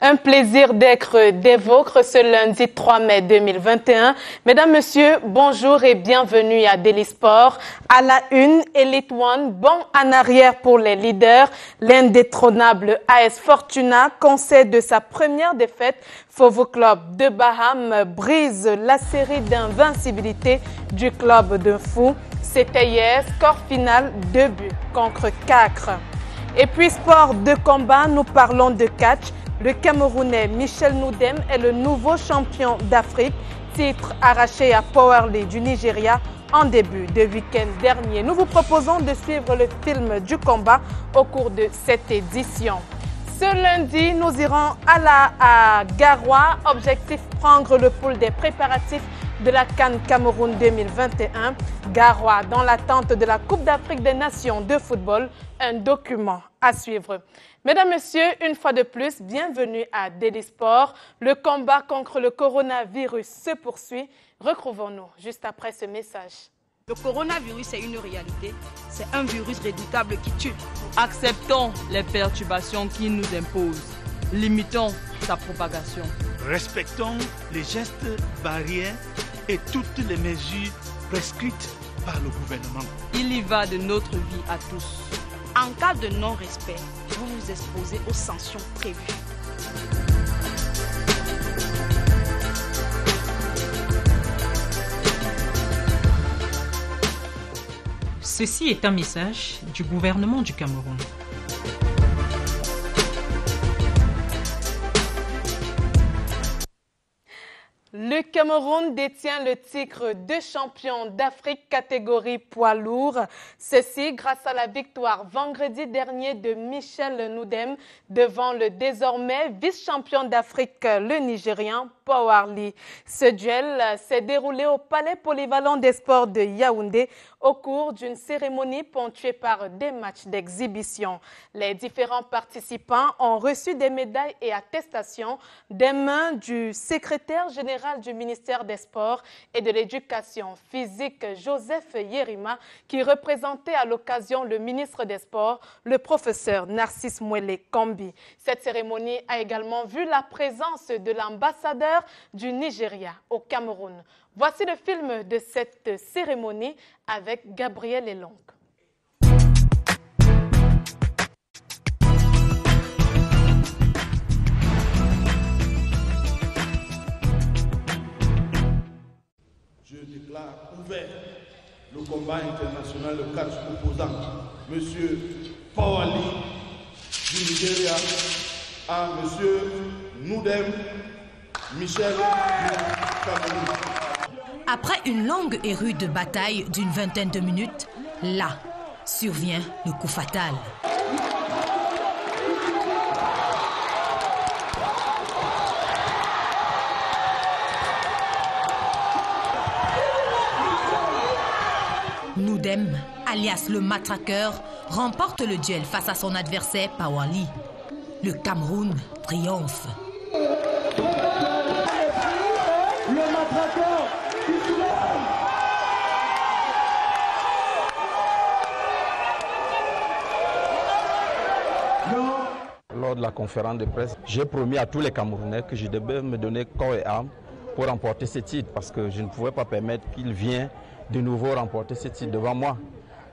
Un plaisir d'être des vôtres ce lundi 3 mai 2021. Mesdames, Messieurs, bonjour et bienvenue à Daily Sport. À la une, Elite One, bon en arrière pour les leaders. L'indétrônable AS Fortuna concède de sa première défaite. Fauve Club de Bahames brise la série d'invincibilité du club de fou. C'était hier, score final 2 buts contre 4. Et puis sport de combat, nous parlons de catch. Le Camerounais Michel Noudem est le nouveau champion d'Afrique, titre arraché à Powerly du Nigeria en début de week-end dernier. Nous vous proposons de suivre le film du combat au cours de cette édition. Ce lundi, nous irons à Garoua. Objectif, prendre le pouls des préparatifs de la CAN Cameroun 2021. Garoua, dans l'attente de la Coupe d'Afrique des Nations de football, un document à suivre. Mesdames, Messieurs, une fois de plus, bienvenue à Daily Sport. Le combat contre le coronavirus se poursuit. Retrouvons-nous juste après ce message. Le coronavirus est une réalité. C'est un virus redoutable qui tue. Acceptons les perturbations qu'il nous impose. Limitons sa propagation. Respectons les gestes barrières et toutes les mesures prescrites par le gouvernement. Il y va de notre vie à tous. En cas de non-respect, vous vous exposez aux sanctions prévues. Ceci est un message du gouvernement du Cameroun. Le Cameroun détient le titre de champion d'Afrique catégorie poids lourd. Ceci grâce à la victoire vendredi dernier de Michel Noudem devant le désormais vice-champion d'Afrique, le Nigérian Powerly. Ce duel s'est déroulé au Palais polyvalent des sports de Yaoundé au cours d'une cérémonie ponctuée par des matchs d'exhibition. Les différents participants ont reçu des médailles et attestations des mains du secrétaire général du ministère des Sports et de l'Éducation physique, Joseph Yerima, qui représentait à l'occasion le ministre des Sports, le professeur Narcisse Mwele Kombi. Cette cérémonie a également vu la présence de l'ambassadeur du Nigeria au Cameroun. Voici le film de cette cérémonie avec Gabriel Elong. Je déclare ouvert le combat international de catch opposant M. Powerly du Nigeria à M. Noudem Michel du Cameroun. Après une longue et rude bataille d'une vingtaine de minutes, là survient le coup fatal. Noudem, alias le matraqueur, remporte le duel face à son adversaire Powerly. Le Cameroun triomphe. Le matraqueur Lors de la conférence de presse, j'ai promis à tous les Camerounais que je devais me donner corps et âme pour remporter ce titre parce que je ne pouvais pas permettre qu'il vienne de nouveau remporter ce titre devant moi.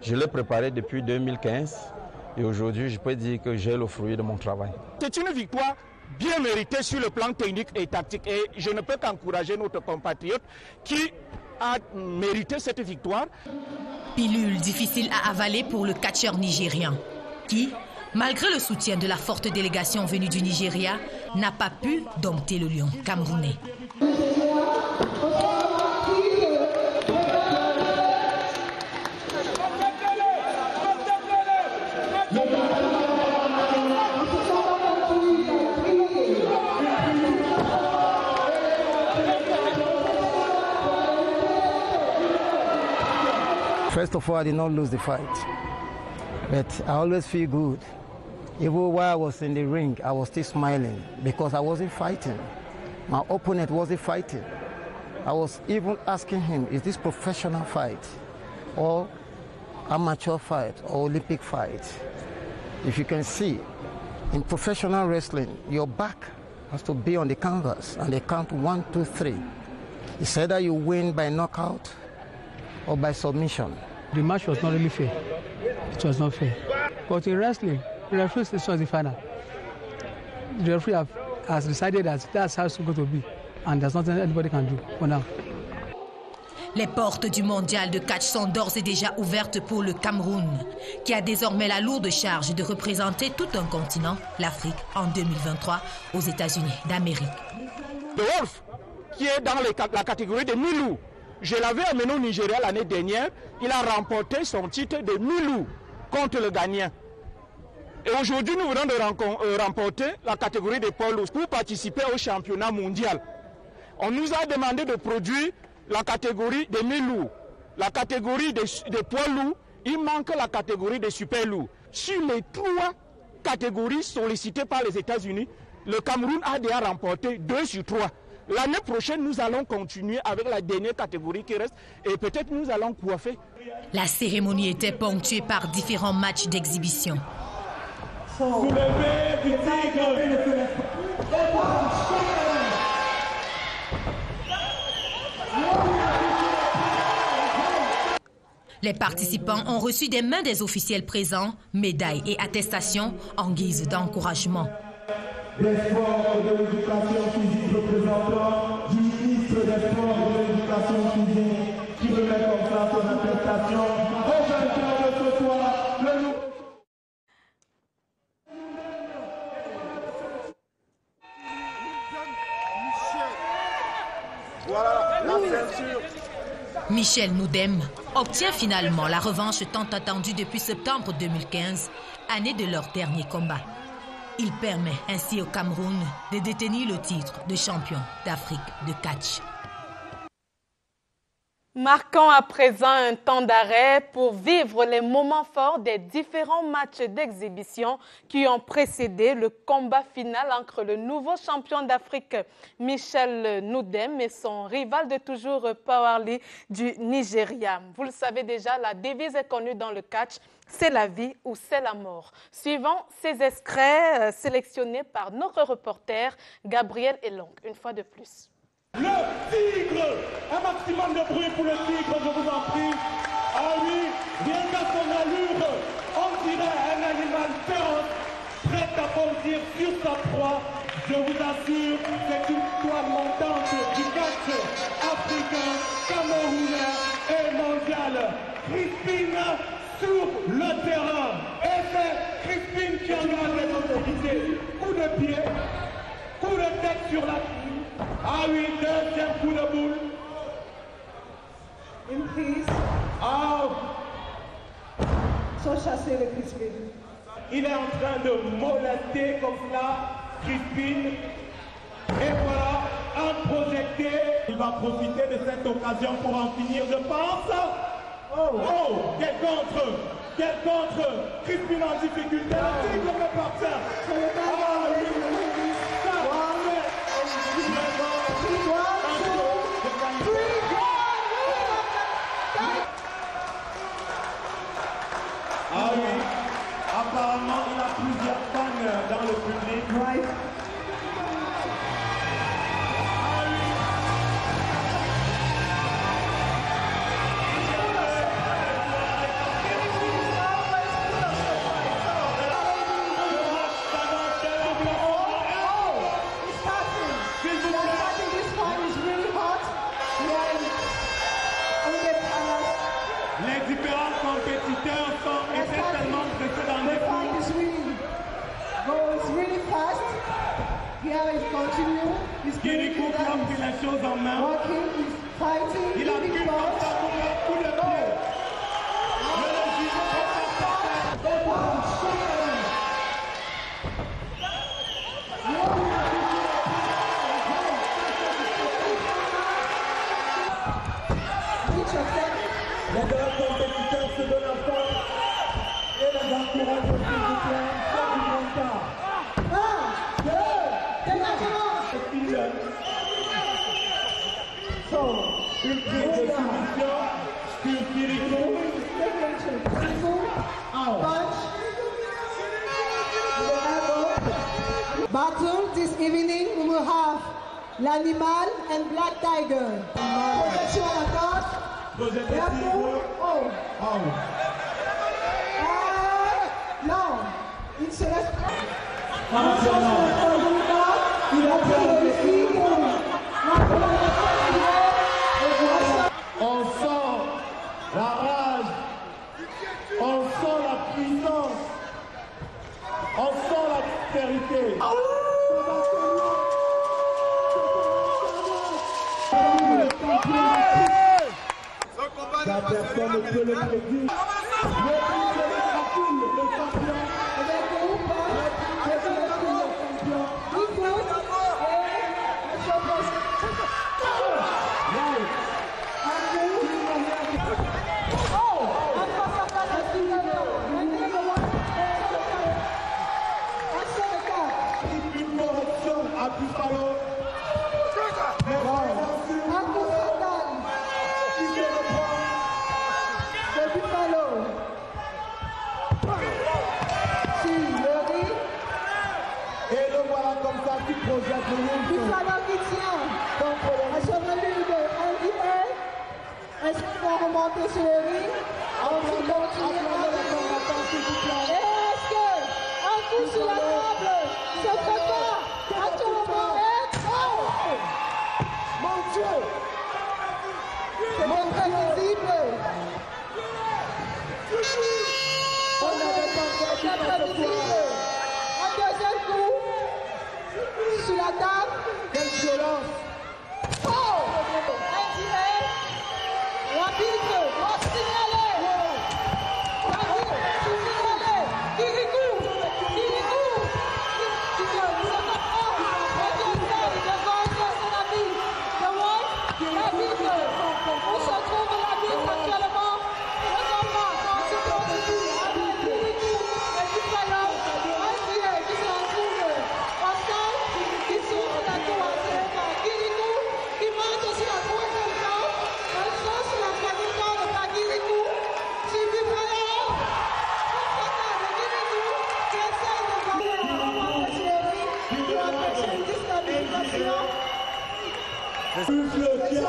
Je l'ai préparé depuis 2015 et aujourd'hui je peux dire que j'ai le fruit de mon travail. C'est une victoire bien méritée sur le plan technique et tactique et je ne peux qu'encourager notre compatriote qui a mérité cette victoire. Pilule difficile à avaler pour le catcheur nigérien qui, malgré le soutien de la forte délégation venue du Nigeria, n'a pas pu dompter le lion camerounais. First of all, I did not lose the fight, but I always feel good. Even while I was in the ring, I was still smiling because I wasn't fighting. My opponent wasn't fighting. I was even asking him, is this professional fight or amateur fight or Olympic fight? If you can see, in professional wrestling, your back has to be on the canvas and they count 1, 2, 3. It's either you win by knockout or by submission. The match was not really fair. It was not fair. But in wrestling, the referee says it was the final. The referee has decided that that's how it's going to be. And there's nothing anybody can do for now. Les portes du mondial de catch sont d'ores et déjà ouvertes pour le Cameroun, qui a désormais la lourde charge de représenter tout un continent, l'Afrique, en 2023 aux États-Unis d'Amérique. The Wolf, qui est dans la catégorie de Milou, je l'avais amené au Nigeria l'année dernière, il a remporté son titre de Milou contre le Ghanéen. Et aujourd'hui, nous venons de remporter la catégorie de poids lourds pour participer au championnat mondial. On nous a demandé de produire la catégorie des mi-lourds, la catégorie des poids lourds, il manque la catégorie des super lourds. Sur les 3 catégories sollicitées par les États-Unis, le Cameroun a déjà remporté 2 sur 3. L'année prochaine, nous allons continuer avec la dernière catégorie qui reste et peut-être nous allons coiffer. La cérémonie était ponctuée par différents matchs d'exhibition. Les participants ont reçu des mains des officiels présents, médailles et attestations en guise d'encouragement. Des sports et de l'éducation physique représentant du ministre des sports et de l'éducation physique qui remet comme ça son attestation au vainqueur de ce soir, le nouveau. Voilà la ceinture. Michel Noudem obtient finalement la revanche tant attendue depuis septembre 2015, année de leur dernier combat. Il permet ainsi au Cameroun de détenir le titre de champion d'Afrique de catch. Marquons à présent un temps d'arrêt pour vivre les moments forts des différents matchs d'exhibition qui ont précédé le combat final entre le nouveau champion d'Afrique Michel Noudem et son rival de toujours Powerly du Nigeria. Vous le savez déjà, la devise est connue dans le catch, c'est la vie ou c'est la mort. Suivant ces extraits sélectionnés par notre reporter Gabriel Elong, une fois de plus. Le tigre! Un maximum de bruit pour le tigre, je vous en prie. Ah oui, rien qu'à son allure, on dirait un animal féroce, prêt à bondir sur sa proie. Je vous assure, c'est une toile montante du catch africain, camerounais et mondial. Crispin sur le terrain. Et c'est Crispin qui engage les autorités. Coup de pied, coup de tête sur la piste. Ah oui, deuxième coup de boule. Une prise. Ah. Sans chasser le Crispin. Il est en train de molester comme cela Crispin. Et voilà, un projecté. Il va profiter de cette occasion pour en finir, je pense. Oh, quel contre. Quel contre. Crispin en difficulté. Le tigre peut partir. Ah oui, ah oui, apparemment il a plusieurs fans dans le public. Right. Les différents compétiteurs étaient tellement pressés dans les coups. Goes really fast. Here is continue. He's Kirikou a pris les choses en main. walking, he's fighting, Il a pris giving comme balls. ça pour le coup de pied. Les deux compétiteurs se donnent la force et les encouragent au s'il vous plaît. C'est du bon cas. 1, 2, démarrement. Une prise de soumission sur Kirikou. Punch. The elbow. Back battle this evening, we will have l'animal and black tiger. Protection à la corde. Careful. Oh. Non, il se laisse. On sent la rage, on sent la puissance, on sent la vérité. La personne ne peut le prédire. Est-ce qu'on va remonter sur le ring? Ensuite, continuer à et est-ce qu'un coup sur la table se prépare à tout moment? Mon Dieu! C'est imprévisible! On n'avait pas fait imprévisible! Un deuxième coup sur la table. Quelle violence! Qui a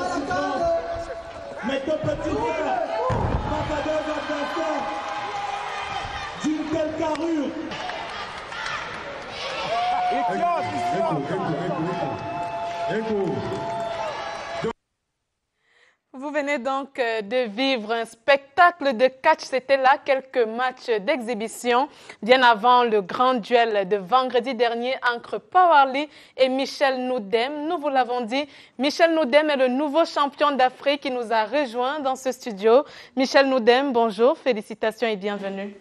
mais ton petit frère, matador d'adversaire, d'une telle carrure. Vous venez donc de vivre un spectacle de catch. C'était là quelques matchs d'exhibition bien avant le grand duel de vendredi dernier entre Powerly et Michel Noudem. Nous vous l'avons dit, Michel Noudem est le nouveau champion d'Afrique qui nous a rejoint dans ce studio. Michel Noudem, bonjour, félicitations et bienvenue.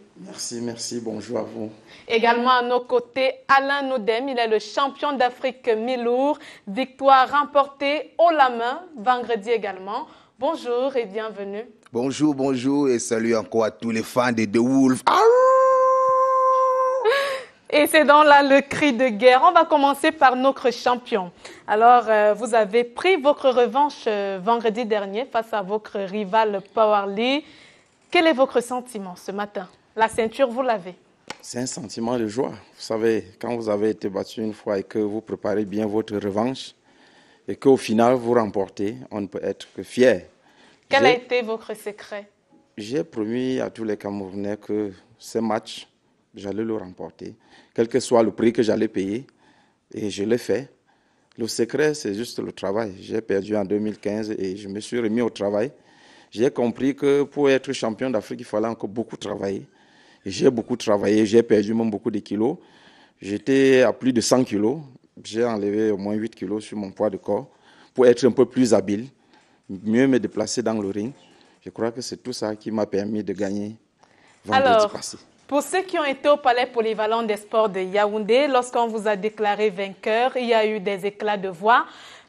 Merci, bonjour à vous. Également à nos côtés, Alain Noudem, il est le champion d'Afrique mi-lourd. Victoire remportée haut la main, vendredi également. Bonjour et bienvenue. Bonjour et salut encore à tous les fans de The Wolf. Et c'est donc là le cri de guerre. On va commencer par notre champion. Alors, vous avez pris votre revanche vendredi dernier face à votre rival Powerly. Quel est votre sentiment ce matin? La ceinture, vous l'avez. C'est un sentiment de joie. Vous savez, quand vous avez été battu une fois et que vous préparez bien votre revanche et qu'au final vous remportez, on ne peut être que fier. Quel a été votre secret? J'ai promis à tous les Camerounais que ce match, j'allais le remporter, quel que soit le prix que j'allais payer, et je l'ai fait. Le secret, c'est juste le travail. J'ai perdu en 2015 et je me suis remis au travail. J'ai compris que pour être champion d'Afrique, il fallait encore beaucoup travailler. Et j'ai beaucoup travaillé, j'ai perdu même beaucoup de kilos. J'étais à plus de 100 kilos. J'ai enlevé au moins 8 kilos sur mon poids de corps pour être un peu plus habile, mieux me déplacer dans le ring. Je crois que c'est tout ça qui m'a permis de gagner vendredi passé. Pour ceux qui ont été au Palais polyvalent des sports de Yaoundé, lorsqu'on vous a déclaré vainqueur, il y a eu des éclats de voix.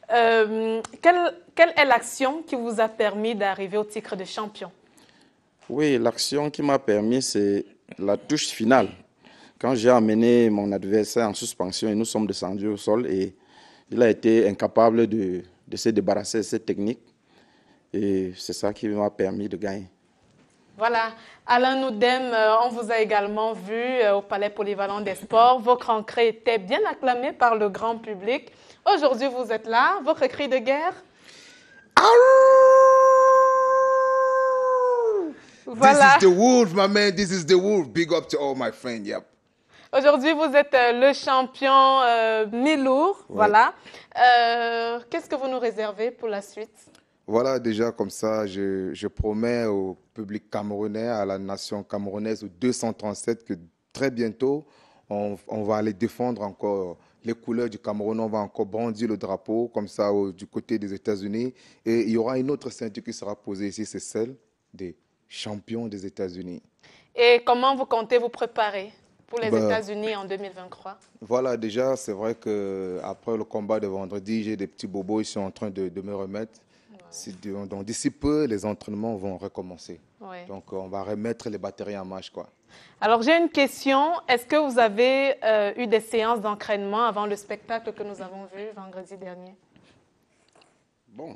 Quelle est l'action qui vous a permis d'arriver au titre de champion? Oui, l'action qui m'a permis, c'est la touche finale. Quand j'ai amené mon adversaire en suspension et nous sommes descendus au sol et il a été incapable de se débarrasser de cette technique. Et c'est ça qui m'a permis de gagner. Voilà. Alain Noudem, on vous a également vu au Palais Polyvalent des Sports. Votre entrée était bien acclamée par le grand public. Aujourd'hui, vous êtes là. Votre cri de guerre? Voilà. This is the wolf, my man. This is the wolf. Big up to all my friends. Yep. Aujourd'hui, vous êtes le champion mi-lourd. Ouais. Voilà. Qu'est-ce que vous nous réservez pour la suite? Voilà, déjà comme ça, je promets au public camerounais, à la nation camerounaise, au 237, que très bientôt, on va aller défendre encore les couleurs du Cameroun. On va encore brandir le drapeau, comme ça, du côté des États-Unis. Et il y aura une autre ceinture qui sera posée ici, c'est celle des champions des États-Unis. Et comment vous comptez vous préparer pour les États-Unis en 2023? Voilà, déjà, c'est vrai qu'après le combat de vendredi, j'ai des petits bobos, ils sont en train de me remettre. Donc d'ici peu, les entraînements vont recommencer. Ouais. Donc on va remettre les batteries en marche, quoi. Alors j'ai une question. Est-ce que vous avez eu des séances d'entraînement avant le spectacle que nous avons vu vendredi dernier? Bon,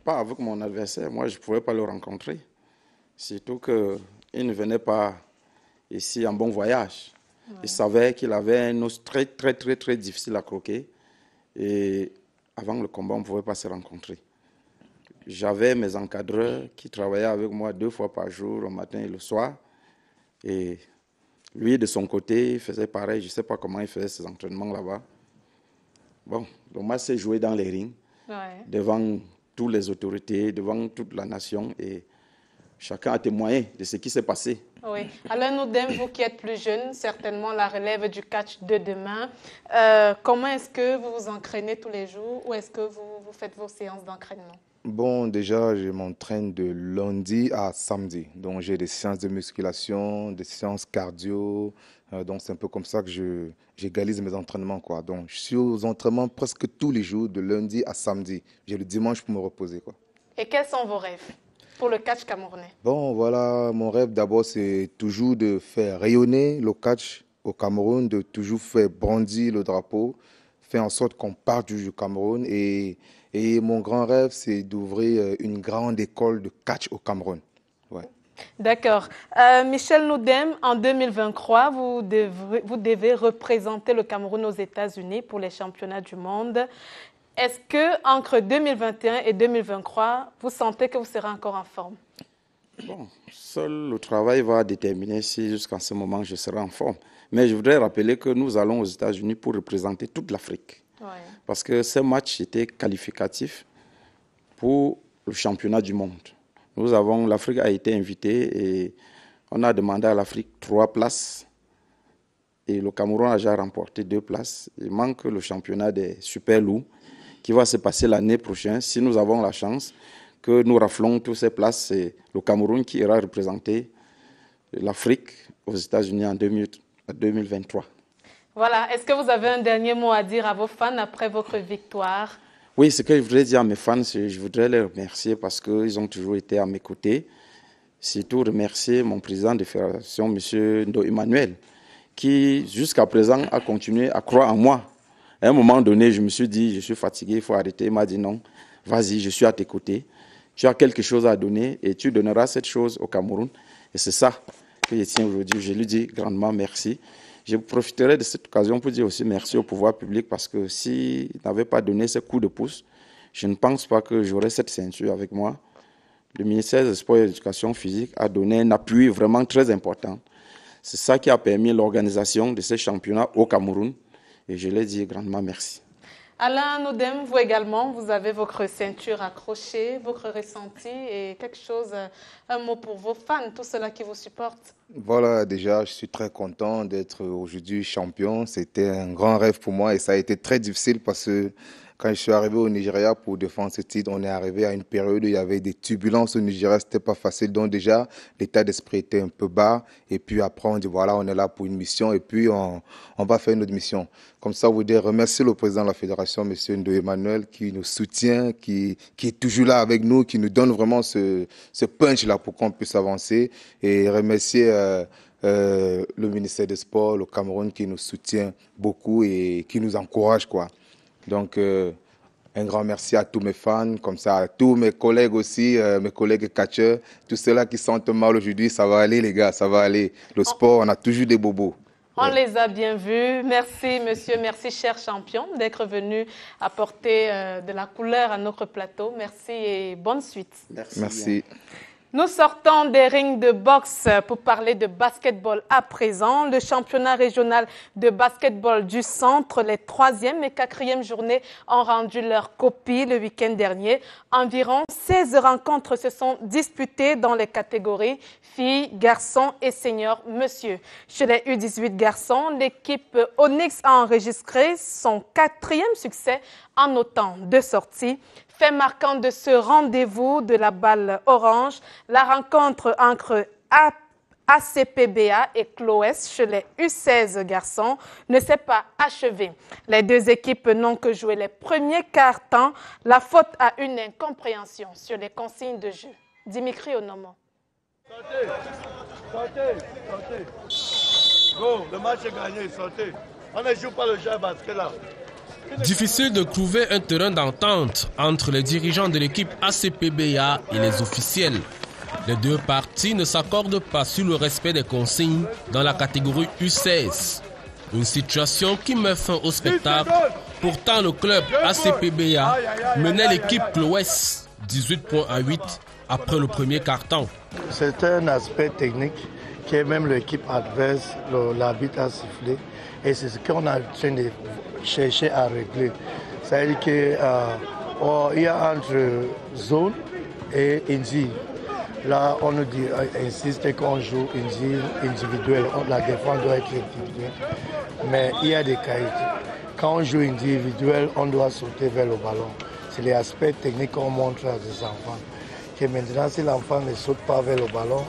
pas avec mon adversaire. Moi, je ne pouvais pas le rencontrer. Surtout qu'il ne venait pas ici en bon voyage. Ouais. Il savait qu'il avait un os très, très, très, très difficile à croquer. Et avant le combat, on ne pouvait pas se rencontrer. J'avais mes encadreurs qui travaillaient avec moi 2 fois par jour, le matin et le soir. Et lui, de son côté, il faisait pareil. Je ne sais pas comment il faisait ses entraînements là-bas. Bon, le match s'est joué dans les rings, devant toutes les autorités, devant toute la nation. Et chacun a témoigné de ce qui s'est passé. Oui. Alain Noudem, vous qui êtes plus jeune, certainement la relève du catch de demain. Comment est-ce que vous vous entraînez tous les jours ou est-ce que vous faites vos séances d'entraînement? Bon, déjà, je m'entraîne de lundi à samedi. Donc, j'ai des séances de musculation, des séances cardio. Donc, c'est un peu comme ça que j'égalise mes entraînements, quoi. Donc, je suis aux entraînements presque tous les jours, de lundi à samedi. J'ai le dimanche pour me reposer, quoi. Et quels sont vos rêves pour le catch camerounais? Bon, voilà, mon rêve d'abord, c'est toujours de faire rayonner le catch au Cameroun, de toujours faire brandir le drapeau, faire en sorte qu'on parte du Cameroun. Et mon grand rêve, c'est d'ouvrir une grande école de catch au Cameroun. Ouais. D'accord. Michel Noudem, en 2023, vous devez représenter le Cameroun aux États-Unis pour les championnats du monde. Est-ce qu'entre 2021 et 2023, vous sentez que vous serez encore en forme? Bon, seul le travail va déterminer si jusqu'à ce moment je serai en forme. Mais je voudrais rappeler que nous allons aux États-Unis pour représenter toute l'Afrique. Ouais. Parce que ce match était qualificatif pour le championnat du monde. L'Afrique a été invitée et on a demandé à l'Afrique 3 places. Et le Cameroun a déjà remporté 2 places. Il manque le championnat des super loups qui va se passer l'année prochaine. Si nous avons la chance que nous raflons toutes ces places, c'est le Cameroun qui ira représenter l'Afrique aux États-Unis en 2023. Voilà. Est-ce que vous avez un dernier mot à dire à vos fans après votre victoire? Oui, ce que je voudrais dire à mes fans, c'est que je voudrais les remercier parce qu'ils ont toujours été à mes côtés. Surtout remercier mon président de fédération, M. Ndo Emmanuel, qui jusqu'à présent a continué à croire en moi. À un moment donné, je me suis dit, je suis fatigué, il faut arrêter. Il m'a dit non, vas-y, je suis à tes côtés. Tu as quelque chose à donner et tu donneras cette chose au Cameroun. Et c'est ça que je tiens aujourd'hui. Je lui dis grandement merci. Je profiterai de cette occasion pour dire aussi merci au pouvoir public parce que s'il n'avait pas donné ce coup de pouce, je ne pense pas que j'aurais cette ceinture avec moi. Le ministère des Sports et de l'Éducation physique a donné un appui vraiment très important. C'est ça qui a permis l'organisation de ces championnats au Cameroun et je leur dis grandement merci. Alain Noudem, vous également, vous avez votre ceinture accrochée, votre ressenti et quelque chose, un mot pour vos fans, tous ceux-là qui vous supportent. Voilà, déjà, je suis très content d'être aujourd'hui champion. C'était un grand rêve pour moi et ça a été très difficile parce que quand je suis arrivé au Nigeria pour défendre ce titre, on est arrivé à une période où il y avait des turbulences au Nigeria, c'était pas facile. Donc déjà, l'état d'esprit était un peu bas. Et puis après, on dit voilà, on est là pour une mission et puis on va faire une autre mission. Comme ça, je voudrais remercier le président de la fédération, M. Ndo Emmanuel, qui nous soutient, qui est toujours là avec nous, qui nous donne vraiment ce punch-là pour qu'on puisse avancer. Et remercier le ministère des Sports, le Cameroun, qui nous soutient beaucoup et qui nous encourage, quoi. Donc, Un grand merci à tous mes fans, comme ça, à tous mes collègues aussi, mes collègues catcheurs, tous ceux-là qui sentent mal aujourd'hui. Ça va aller, les gars, ça va aller. Le sport, on a toujours des bobos. On les a bien vus. Merci, monsieur. Merci, cher champion, d'être venu apporter de la couleur à notre plateau. Merci et bonne suite. Merci. Nous sortons des rings de boxe pour parler de basketball à présent. Le championnat régional de basketball du centre, les 3e et 4e journées ont rendu leur copie le week-end dernier. Environ 16 rencontres se sont disputées dans les catégories filles, garçons et seniors monsieur. Chez les U18 garçons, l'équipe Onyx a enregistré son 4e succès en autant de sorties. Fait marquant de ce rendez-vous de la balle orange, la rencontre entre ACPBA et Cloès chez les U16 garçons ne s'est pas achevée. Les deux équipes n'ont que joué les premiers quarts-temps, la faute à une incompréhension sur les consignes de jeu. Dimitri Onomo. Sortez. Go, le match est gagné, sortez. On ne joue pas le jeu à basket là. Difficile de trouver un terrain d'entente entre les dirigeants de l'équipe ACPBA et les officiels. Les deux parties ne s'accordent pas sur le respect des consignes dans la catégorie U16. Une situation qui met fin au spectacle. Pourtant, le club ACPBA menait l'équipe Cloès 18 points à 8 après le premier quart-temps. C'est un aspect technique qui est même l'équipe adverse, l'arbitre a sifflé. Et c'est ce qu'on a en train de chercher à régler. C'est-à-dire qu'il y a entre zone et Indy. Là, on nous dit, insiste qu'on joue individuel. La défense doit être individuelle. Mais il y a des qualités. Quand on joue individuel, on doit sauter vers le ballon. C'est les aspects techniques qu'on montre à des enfants. Que maintenant, si l'enfant ne saute pas vers le ballon,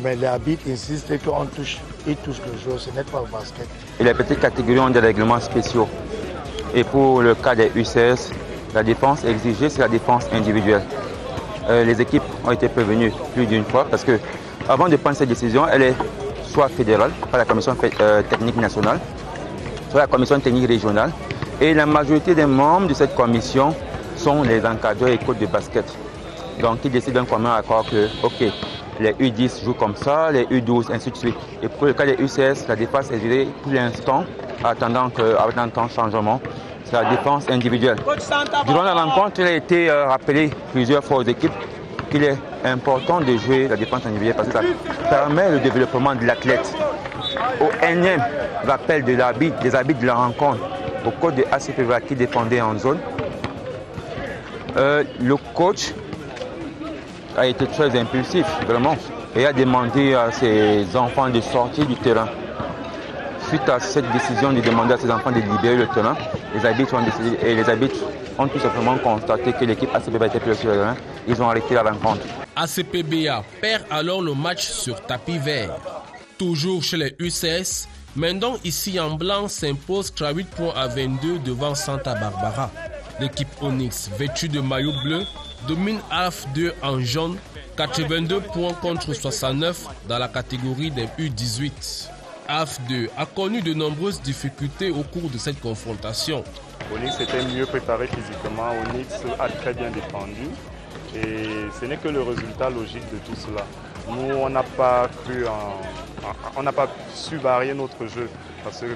mais l'arbitre insiste qu'on touche, il touche le joueur, ce n'est pas le basket. Et les petites catégories ont des règlements spéciaux. Et pour le cas des U16, la défense exigée, c'est la défense individuelle. Les équipes ont été prévenues plus d'une fois parce que avant de prendre cette décision, elle est soit fédérale, par la commission technique nationale, soit la commission technique régionale. Et la majorité des membres de cette commission sont les encadreurs et coachs de basket. Donc ils décident d'un commun accord que, ok, les U10 jouent comme ça, les U12, ainsi de suite. Et pour le cas des U16, la défense est gérée pour l'instant, attendant un changement. C'est la défense individuelle. Durant la rencontre, il a été rappelé plusieurs fois aux équipes qu'il est important de jouer la défense individuelle parce que ça permet le développement de l'athlète. Au énième rappel de l'arbitre, des arbitres de la rencontre, au coach de ACPBA qui défendait en zone, le coach a été très impulsif, vraiment, et a demandé à ses enfants de sortir du terrain. Suite à cette décision de demander à ses enfants de libérer le terrain, les arbitres ont décidé, et les arbitres ont tout simplement constaté que l'équipe ACPBA était plus sur le terrain. Ils ont arrêté la rencontre. ACPBA perd alors le match sur tapis vert. Toujours chez les U16, Mendon ici en blanc s'impose 8 points à 22 devant Santa Barbara. L'équipe Onyx, vêtue de maillot bleu, domine AF2 en jaune, 82 points contre 69 dans la catégorie des U18. AF2 a connu de nombreuses difficultés au cours de cette confrontation. Onyx était mieux préparé physiquement, Onyx a très bien défendu et ce n'est que le résultat logique de tout cela. Nous, on n'a pas su varier notre jeu parce que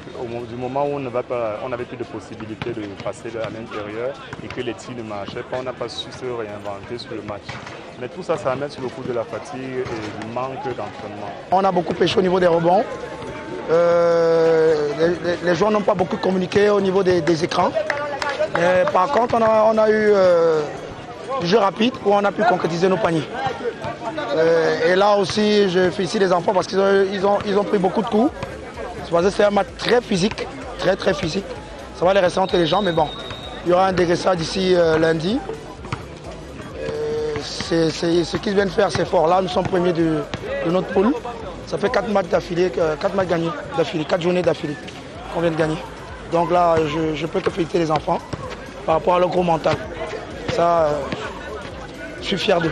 du moment où on n'avait plus de possibilité de passer à l'intérieur et que les tirs ne marchaient pas, on n'a pas su se réinventer sur le match. Mais tout ça, ça amène sur le coup de la fatigue et du manque d'entraînement. On a beaucoup pêché au niveau des rebonds. Les joueurs n'ont pas beaucoup communiqué au niveau des écrans. Par contre, on a eu du jeu rapide où on a pu concrétiser nos paniers. Et là aussi, je félicite les enfants parce qu'ils ont pris beaucoup de coups. C'est un match très physique, très physique. Ça va les rester entre les jambes, mais bon, il y aura un dégraissage d'ici lundi. Ce qu'ils viennent faire, c'est fort. Là, nous sommes premiers de notre poule. Ça fait 4 matchs d'affilée, 4 matchs gagnés d'affilée, 4 journées d'affilée qu'on vient de gagner. Donc là, je peux que féliciter les enfants par rapport à leur gros mental. Ça, je suis fier d'eux.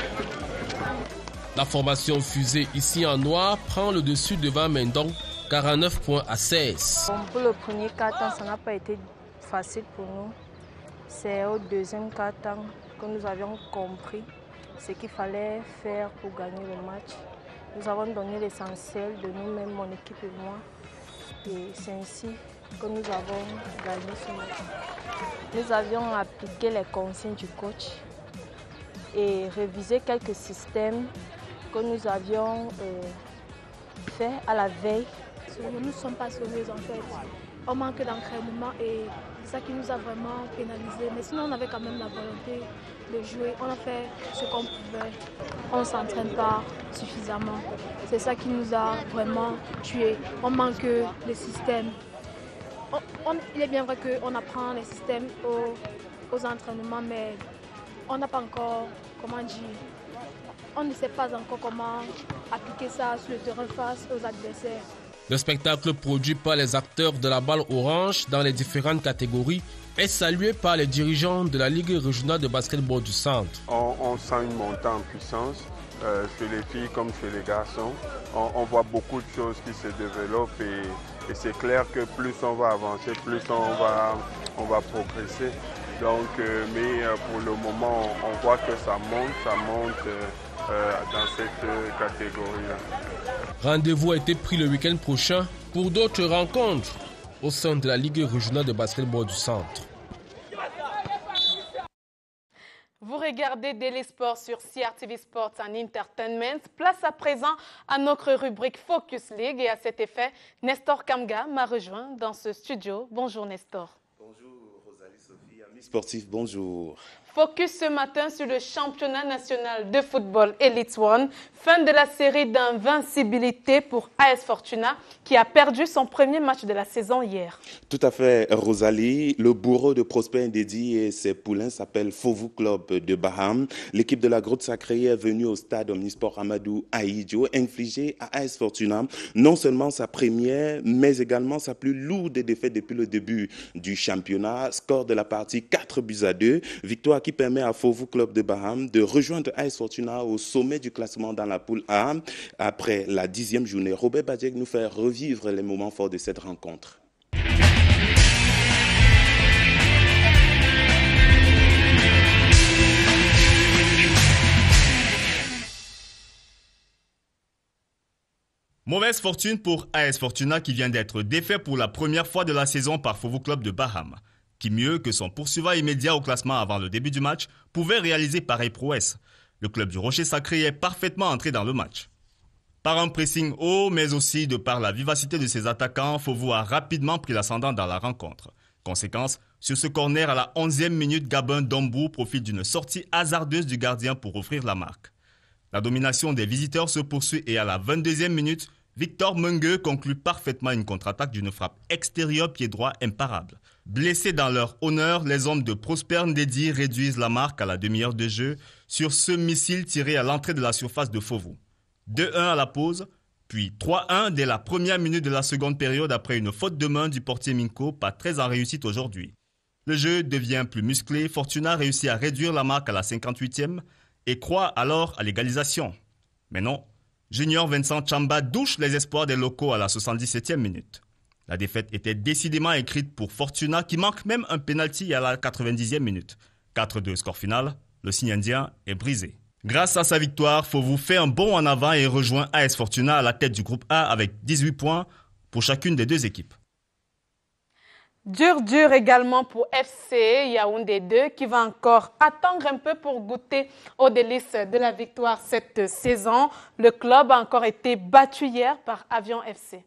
La formation fusée ici en noir prend le dessus devant Mendon, 49 points à 16. Pour le premier quart-temps, ça n'a pas été facile pour nous. C'est au deuxième quart-temps que nous avions compris ce qu'il fallait faire pour gagner le match. Nous avons donné l'essentiel de nous-mêmes, mon équipe et moi. Et c'est ainsi que nous avons gagné ce match. Nous avions appliqué les consignes du coach et révisé quelques systèmes que nous avions fait à la veille. Nous ne sommes pas sérieux en fait. On manque d'entraînement et c'est ça qui nous a vraiment pénalisés. Mais sinon, on avait quand même la volonté de jouer. On a fait ce qu'on pouvait. On ne s'entraîne pas suffisamment. C'est ça qui nous a vraiment tués. On manque de système. Il est bien vrai qu'on apprend les systèmes aux entraînements, mais on n'a pas encore, on ne sait pas encore comment appliquer ça sur le terrain face aux adversaires. Le spectacle produit par les acteurs de la balle orange dans les différentes catégories est salué par les dirigeants de la Ligue régionale de basketball du centre. On sent une montée en puissance chez les filles comme chez les garçons. On voit beaucoup de choses qui se développent et c'est clair que plus on va avancer, plus on va progresser. Donc, mais pour le moment, on voit que ça monte dans cette catégorie-là. Rendez-vous a été pris le week-end prochain pour d'autres rencontres au sein de la Ligue régionale de basketball du centre. Vous regardez Daily Sport sur CRTV Sports and Entertainment. Place à présent à notre rubrique Focus League et à cet effet, Nestor Kamga m'a rejoint dans ce studio. Bonjour Nestor. Bonjour Rosalie Sophie, amis sportifs, bonjour. Focus ce matin sur le championnat national de football Elite One. Fin de la série d'invincibilité pour AS Fortuna qui a perdu son premier match de la saison hier. Tout à fait, Rosalie. Le bourreau de Prosper Ndedi et ses poulains s'appelle Fovu Club de Baham. L'équipe de la Grotte Sacrée est venue au stade Omnisport Amadou Ahidjo infliger à AS Fortuna non seulement sa première, mais également sa plus lourde défaite depuis le début du championnat. Score de la partie 4-2. Victoire qui permet à Fovu Club de Baham de rejoindre AS Fortuna au sommet du classement dans la poule A après la 10e journée. Robert Badjek nous fait revivre les moments forts de cette rencontre. Mauvaise fortune pour AS Fortuna qui vient d'être défait pour la première fois de la saison par Fovu Club de Baham. Qui mieux que son poursuivant immédiat au classement avant le début du match pouvait réaliser pareille prouesse. Le club du Rocher Sacré est parfaitement entré dans le match. Par un pressing haut, mais aussi de par la vivacité de ses attaquants, Fovu a rapidement pris l'ascendant dans la rencontre. Conséquence, sur ce corner à la 11e minute, Gabin Dombou profite d'une sortie hasardeuse du gardien pour offrir la marque. La domination des visiteurs se poursuit et à la 22e minute, Victor Mengue conclut parfaitement une contre-attaque d'une frappe extérieure pied droit imparable. Blessés dans leur honneur, les hommes de Prosper Ndedi réduisent la marque à la demi-heure de jeu sur ce missile tiré à l'entrée de la surface de Fovu. 2-1 à la pause, puis 3-1 dès la première minute de la seconde période après une faute de main du portier Minko, pas très en réussite aujourd'hui. Le jeu devient plus musclé, Fortuna réussit à réduire la marque à la 58e et croit alors à l'égalisation. Mais non, Junior Vincent Chamba douche les espoirs des locaux à la 77e minute. La défaite était décidément écrite pour Fortuna qui manque même un pénalty à la 90e minute. 4-2 score final, le signe indien est brisé. Grâce à sa victoire, Fovu fait un bond en avant et rejoint AS Fortuna à la tête du groupe A avec 18 points pour chacune des deux équipes. Dur également pour FC Yaoundé 2 qui va encore attendre un peu pour goûter aux délices de la victoire cette saison. Le club a encore été battu hier par Avion FC.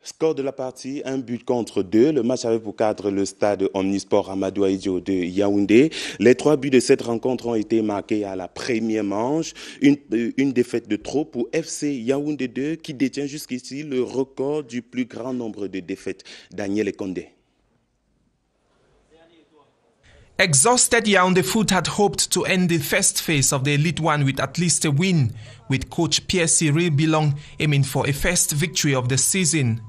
Score de la partie, 1-2. Le match avait pour cadre le stade Omnisport Amadou Ahidjo de Yaoundé. Les 3 buts de cette rencontre ont été marqués à la première manche. Une défaite de trop pour FC Yaoundé 2 qui détient jusqu'ici le record du plus grand nombre de défaites. Daniel Ekondé. Exhausted, Yaoundé Foot had hoped to end the first phase of the Elite One with at least a win, with coach Pierre-Cyril Bilong aiming for a first victory of the season.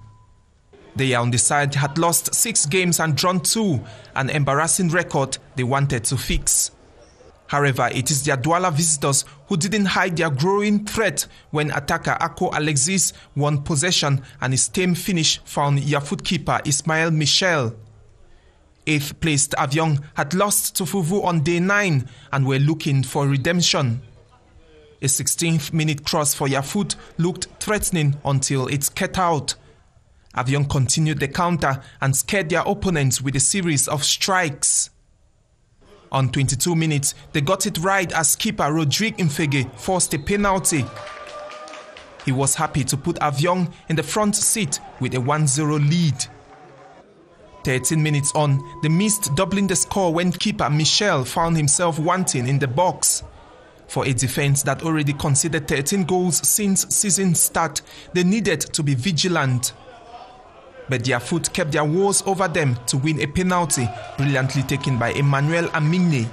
The Yaoundé side had lost 6 games and drawn 2, an embarrassing record they wanted to fix. However, it is their Douala visitors who didn't hide their growing threat when attacker Ako Alexis won possession and his tame finish found Yafoot keeper Ismail Michel. 8th-placed Avion had lost to Fuvu on day 9 and were looking for redemption. A 16th-minute cross for Yafut looked threatening until it's cut out. Avion continued the counter and scared their opponents with a series of strikes. On 22 minutes, they got it right as skipper Rodrigue Mfege forced a penalty. He was happy to put Avion in the front seat with a 1-0 lead. 13 minutes on, they missed doubling the score when keeper Michel found himself wanting in the box. For a defense that already conceded 13 goals since season start, they needed to be vigilant. But Yafut kept their woes over them to win a penalty, brilliantly taken by Emmanuel Aminé.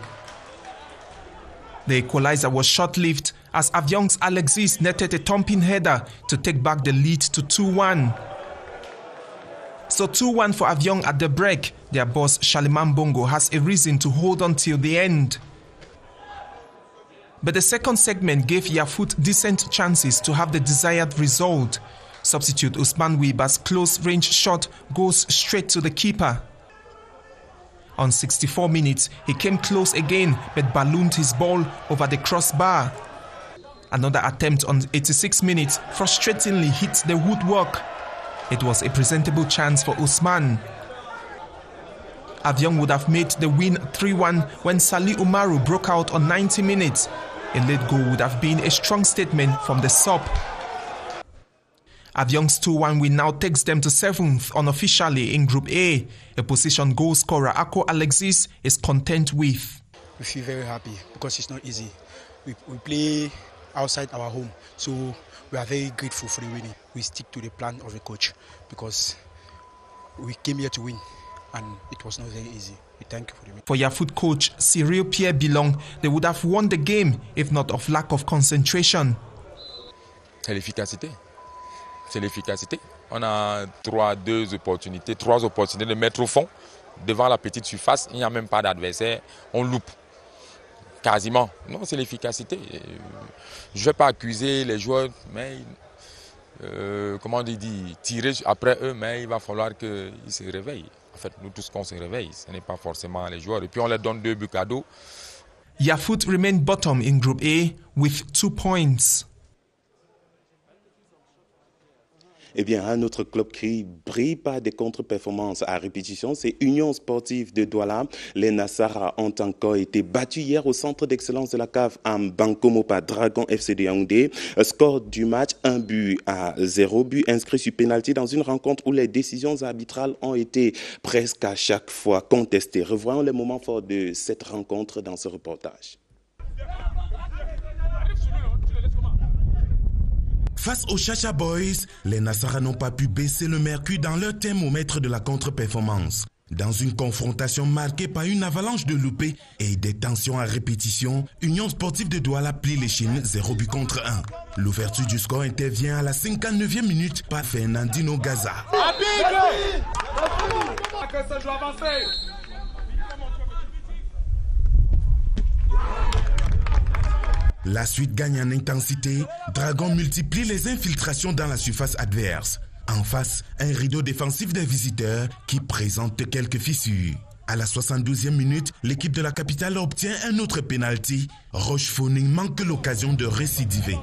The equalizer was short-lived as Avion's Alexis netted a thumping header to take back the lead to 2-1. So 2-1 for Avion at the break. Their boss Shaliman Bongo has a reason to hold on till the end. But the second segment gave Yafut decent chances to have the desired result. Substitute Usman Wiba's close-range shot goes straight to the keeper. On 64 minutes, he came close again but ballooned his ball over the crossbar. Another attempt on 86 minutes frustratingly hit the woodwork. It was a presentable chance for Usman. Avion would have made the win 3-1 when Salih Umaru broke out on 90 minutes. A late goal would have been a strong statement from the sub. Avion's 2-1 win now takes them to 7th unofficially in Group A, a position goal scorer Ako Alexis is content with. We feel very happy because it's not easy. We play outside our home, so we are very grateful for the winning. We stick to the plan of the coach because we came here to win and it was not very easy. We thank you for the win. For Yafut coach Cyril Pierre Bilong, they would have won the game if not of lack of concentration. C'est l'efficacité. C'est l'efficacité. On a trois opportunités de mettre au fond, devant la petite surface. Il n'y a même pas d'adversaire. On loupe. Quasiment. Non, c'est l'efficacité. Je ne vais pas accuser les joueurs, mais comment on dit, tirer après eux, mais il va falloir qu'ils se réveillent. En fait, nous tous qu'on se réveille, ce n'est pas forcément les joueurs. Et puis on leur donne 2 buts cadeaux. Yafut remained bottom in Group A with 2 points. Eh bien, un autre club qui brille par des contre-performances à répétition, c'est Union Sportive de Douala. Les Nassara ont encore été battus hier au centre d'excellence de la CAF en Bankomo par Dragon FC de Yaoundé. Score du match, 1-0, but inscrit sur pénalty dans une rencontre où les décisions arbitrales ont été presque à chaque fois contestées. Revoyons les moments forts de cette rencontre dans ce reportage. Face aux Chacha Boys, les Nassara n'ont pas pu baisser le mercure dans leur thermomètre de la contre-performance. Dans une confrontation marquée par une avalanche de loupés et des tensions à répétition, Union Sportive de Douala plie les Chines 0-1. L'ouverture du score intervient à la 59e minute par Fernandino Gaza. La suite gagne en intensité, Dragon multiplie les infiltrations dans la surface adverse. En face, un rideau défensif des visiteurs qui présente quelques fissures. À la 72e minute, l'équipe de la capitale obtient un autre pénalty. Rochefouning manque l'occasion de récidiver.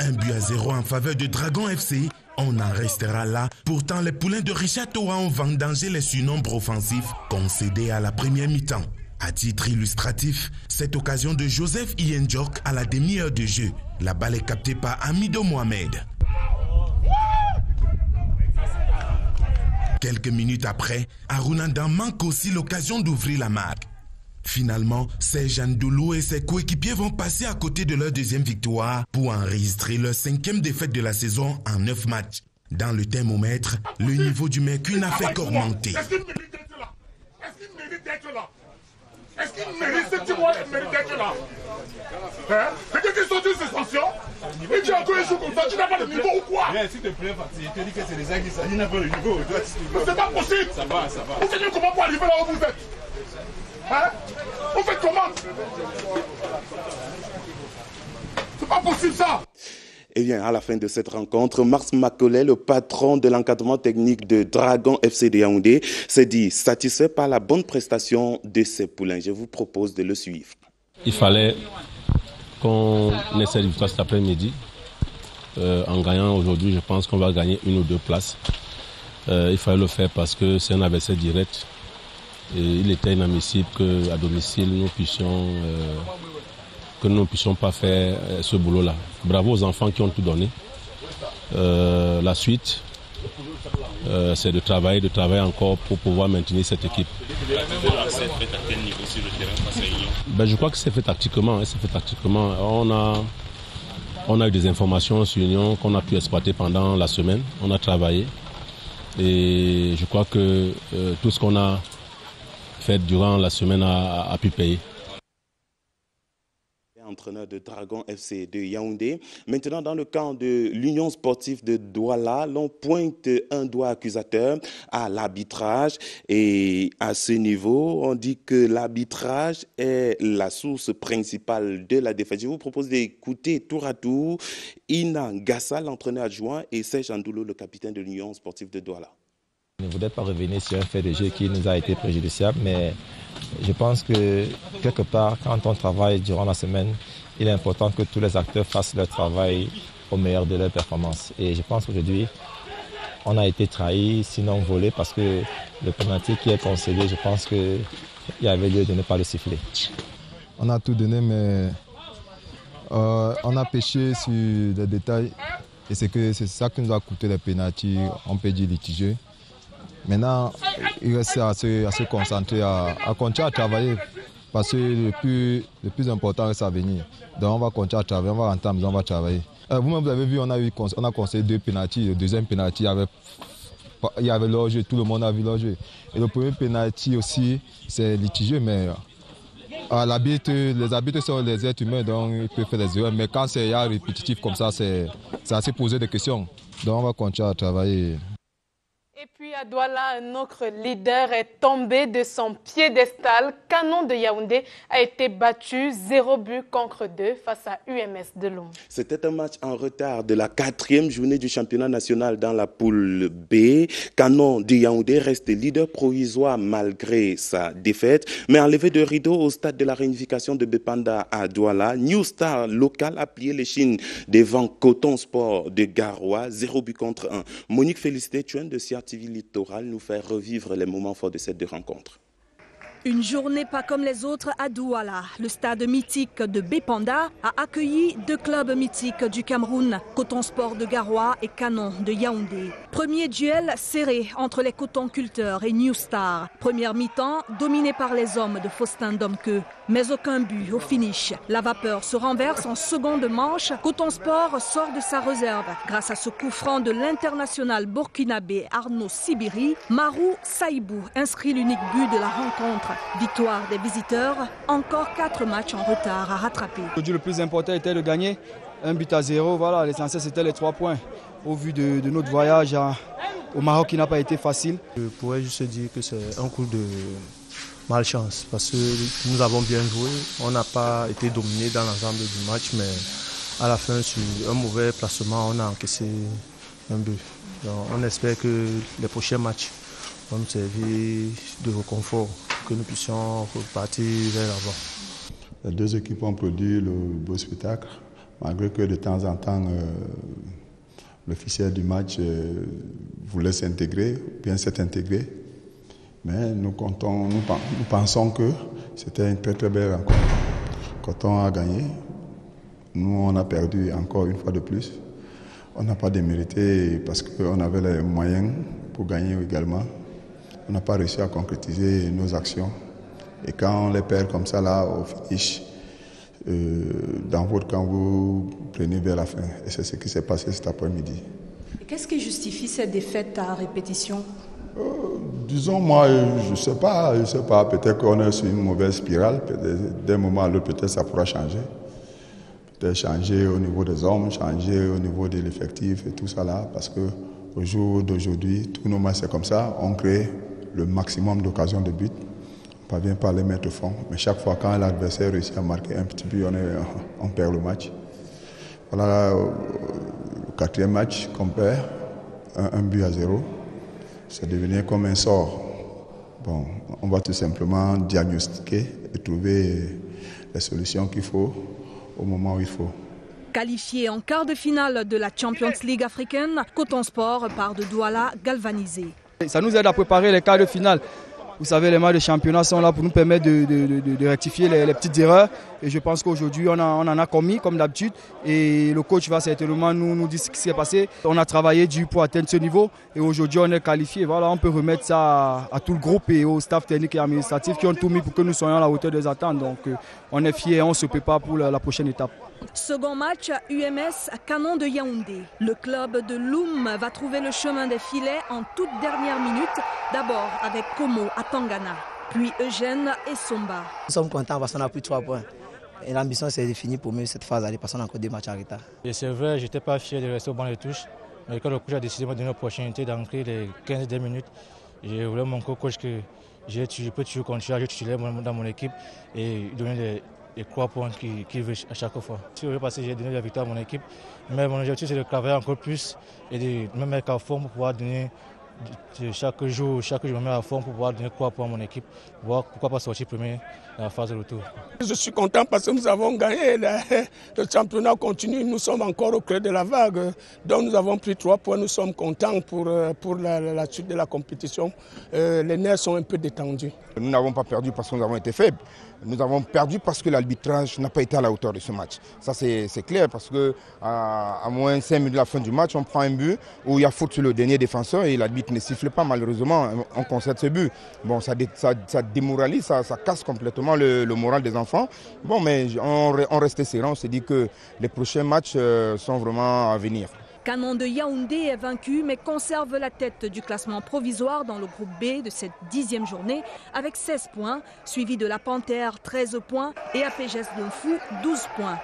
Un but à 0 en faveur de Dragon FC. On en restera là. Pourtant, les poulains de Richard Toa ont vendangé les surnombres offensifs concédés à la première mi-temps. À titre illustratif, cette occasion de Joseph Iyenjok à la demi-heure de jeu. La balle est captée par Amido Mohamed. Quelques minutes après, Arunanda manque aussi l'occasion d'ouvrir la marque. Finalement, Serge Ndoulou et ses coéquipiers vont passer à côté de leur deuxième victoire pour enregistrer leur 5e défaite de la saison en 9 matchs. Dans le thermomètre, le niveau du mercure n'a fait qu'augmenter. Est-ce qu'il mérite d'être là? Est-ce qu'il mérite d'être là? Hein? C'est que tu sors d'une suspension? Et tu as encore un jour comme ça, tu n'as pas de niveau ou quoi? S'il te plaît, Fatih, je te dis que c'est les gens qui s'agissent, il n'a pas le niveau. C'est pas possible! Ça va. Vous savez comment pour arriver là où vous êtes? Hein? On fait comment? C'est pas possible ça! Et bien, à la fin de cette rencontre, Mars Macaulay, le patron de l'encadrement technique de Dragon FC de Yaoundé, s'est dit satisfait par la bonne prestation de ses poulains. Je vous propose de le suivre. Il fallait qu'on essaie de victoire cet après-midi. En gagnant aujourd'hui, je pense qu'on va gagner 1 ou 2 places. Il fallait le faire parce que c'est un adversaire direct. Et il était inadmissible qu'à domicile, nous ne puissions pas faire ce boulot-là. Bravo aux enfants qui ont tout donné. La suite, c'est de travailler encore pour pouvoir maintenir cette équipe. Je crois que c'est fait tactiquement. On a eu des informations sur Union qu'on a pu exploiter pendant la semaine. On a travaillé. Et je crois que tout ce qu'on a fait durant la semaine a pu payer. Entraîneur de Dragon FC de Yaoundé. Maintenant, dans le camp de l'Union sportive de Douala, l'on pointe un doigt accusateur à l'arbitrage. Et à ce niveau, on dit que l'arbitrage est la source principale de la défaite. Je vous propose d'écouter tour à tour Ina Gassa, l'entraîneur adjoint, et Serge Andoulo, le capitaine de l'Union sportive de Douala. Je ne voudrais pas revenir sur un fait de jeu qui nous a été préjudiciable, mais je pense que quelque part, quand on travaille durant la semaine, il est important que tous les acteurs fassent leur travail au meilleur de leur performance. Et je pense qu'aujourd'hui, on a été trahi, sinon volé, parce que le penalty qui est concédé, je pense qu'il y avait lieu de ne pas le siffler. On a tout donné, mais on a pêché sur des détails. Et c'est ça qui nous a coûté les penaltys, on peut dire litigieux. Maintenant, il reste à se concentrer, à continuer à travailler parce que le plus important reste à venir. Donc on va continuer à travailler, on va rentrer à la maison, on va travailler. Vous-même, vous avez vu, on a conseillé 2 pénaltys. Le deuxième pénalty, il y avait leur jeu, tout le monde a vu leur jeu. Et le premier pénalty aussi, c'est litigieux, mais les arbitres sont les êtres humains, donc ils peuvent faire des erreurs. Mais quand c'est répétitif comme ça, c'est assez poser des questions. Donc on va continuer à travailler. Et puis à Douala, un autre leader est tombé de son piédestal. Canon de Yaoundé a été battu 0-2 face à UMS de Lomé. C'était un match en retard de la 4e journée du championnat national dans la poule B. Canon de Yaoundé reste leader provisoire malgré sa défaite. Mais enlevé de rideau au stade de la réunification de Bépanda à Douala, New Star local a plié les chines devant Coton Sport de Garoua, 0-1. Monique Félicité Chuen de Sierra TV Littoral nous fait revivre les moments forts de cette rencontre. Une journée pas comme les autres à Douala. Le stade mythique de Bépanda a accueilli 2 clubs mythiques du Cameroun, Coton Sport de Garoua et Canon de Yaoundé. Premier duel serré entre les Coton Culteurs et New Star. Première mi-temps dominée par les hommes de Faustin Domke. Mais aucun but au finish. La vapeur se renverse en seconde manche. Coton Sport sort de sa réserve. Grâce à ce coup franc de l'international burkinabé Arnaud Sibiri, Marou Saïbou inscrit l'unique but de la rencontre. Victoire des visiteurs, encore 4 matchs en retard à rattraper. Aujourd'hui, le plus important était de gagner 1-0. Voilà, l'essentiel c'était les 3 points. Au vu de notre voyage au Maroc qui n'a pas été facile. Je pourrais juste dire que c'est un coup de malchance parce que nous avons bien joué. On n'a pas été dominé dans l'ensemble du match, mais à la fin, sur un mauvais placement, on a encaissé un but. Donc, on espère que les prochains matchs vont nous servir de réconfort, que nous puissions repartir vers l'avant. Les 2 équipes ont produit le beau spectacle, malgré que de temps en temps, l'officiel du match voulait s'intégrer, bien s'être intégré. Mais nous pensons que c'était une très très belle rencontre. Quand on a gagné, nous on a perdu encore une fois de plus. On n'a pas démérité parce qu'on avait les moyens pour gagner également. On n'a pas réussi à concrétiser nos actions. Et quand on les perd comme ça là au finish, dans votre camp, vous prenez vers la fin. Et c'est ce qui s'est passé cet après-midi. Qu'est-ce qui justifie cette défaite à répétition? Disons, moi, je ne sais pas. Peut-être qu'on est sur une mauvaise spirale. D'un moment à l'autre, peut-être ça pourra changer. Peut-être changer au niveau des hommes, changer au niveau de l'effectif et tout ça là. Parce qu'au jour d'aujourd'hui, tous nos matchs, c'est comme ça. On crée le maximum d'occasions de but. On ne parvient pas à les mettre au fond. Mais chaque fois, quand l'adversaire réussit à marquer un petit but, on perd le match. Voilà 4e match qu'on perd, un but à 0. Ça devenait comme un sort. Bon, on va tout simplement diagnostiquer et trouver les solutions qu'il faut au moment où il faut. Qualifié en quart de finale de la Champions League africaine, Coton Sport part de Douala galvanisé. Ça nous aide à préparer les quarts de finale. Vous savez, les matchs de championnat sont là pour nous permettre de rectifier les petites erreurs. Et je pense qu'aujourd'hui, on en a commis comme d'habitude. Et le coach va certainement nous dire ce qui s'est passé. On a travaillé dur pour atteindre ce niveau. Et aujourd'hui, on est qualifié. Voilà, on peut remettre ça à tout le groupe et au staff technique et administratif qui ont tout mis pour que nous soyons à la hauteur des attentes. Donc, on est fiers et on se prépare pour la prochaine étape. Second match, UMS Canon de Yaoundé. Le club de Loum va trouver le chemin des filets en toute dernière minute. D'abord avec Como à Tangana, puis Eugène et Somba. Nous sommes contents parce qu'on a pris 3 points. Et l'ambition c'est de finir pour mieux cette phase aller parce qu'on a encore 2 matchs en retard. Et c'est vrai, je n'étais pas fier de rester au banc de touche. Mais quand le coach a décidé de me donner l'opportunité d'entrer les 15 minutes, j'ai voulu montrer au coach que je peux toujours continuer à titulaire dans mon équipe et donner les 3 points qu'il veut à chaque fois. Si je veux passer, j'ai donné la victoire à mon équipe. Mais mon objectif c'est de travailler encore plus et de me mettre à fond pour pouvoir donner chaque jour, je me mets à fond pour pouvoir donner 3 points à mon équipe, voir pourquoi pas sortir premier dans la phase de retour. Je suis content parce que nous avons gagné, le championnat continue, nous sommes encore au creux de la vague. Donc nous avons pris 3 points, nous sommes contents pour la suite de la compétition. Les nerfs sont un peu détendus. Nous n'avons pas perdu parce que nous avons été faibles. Nous avons perdu parce que l'arbitrage n'a pas été à la hauteur de ce match. Ça c'est clair parce qu'à moins 5 minutes de la fin du match, on prend un but où il y a faute sur le dernier défenseur et l'arbitre ne siffle pas malheureusement. On concède ce but. Bon, ça démoralise, ça casse complètement le moral des enfants. Bon, mais on restait serein, on s'est dit que les prochains matchs sont vraiment à venir. Canon de Yaoundé est vaincu mais conserve la tête du classement provisoire dans le groupe B de cette 10e journée avec 16 points, suivi de la Panthère 13 points et APGS Donfou 12 points.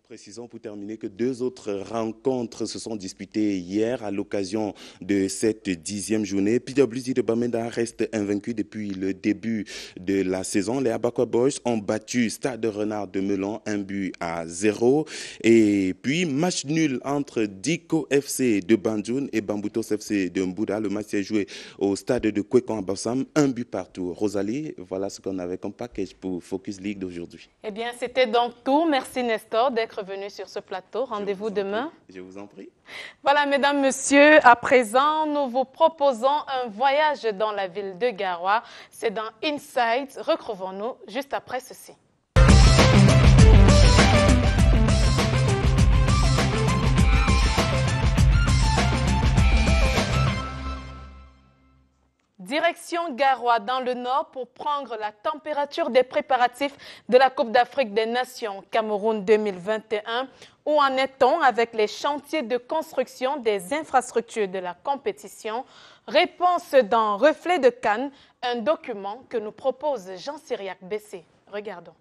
Précisons pour terminer que 2 autres rencontres se sont disputées hier à l'occasion de cette 10e journée. PWC de Bamenda reste invaincu depuis le début de la saison. Les Abakwa Boys ont battu Stade Renard de Melon 1-0. Et puis match nul entre Diko FC de Bandjoun et Bamboutos FC de Mbouda. Le match s'est joué au stade de Kwekon à Bassam, 1 but partout. Rosalie, voilà ce qu'on avait comme package pour Focus League d'aujourd'hui. Eh bien, c'était donc tout. Merci Nestor d'être venu sur ce plateau. Rendez-vous demain. Je vous en prie. Voilà, mesdames, messieurs, à présent, nous vous proposons un voyage dans la ville de Garoua. C'est dans Insights. Retrouvons-nous juste après ceci. Direction Garoua dans le nord pour prendre la température des préparatifs de la Coupe d'Afrique des Nations Cameroun 2021. Où en est-on avec les chantiers de construction des infrastructures de la compétition? Réponse dans Reflet de Cannes, un document que nous propose Jean-Cyriac Bessé. Regardons.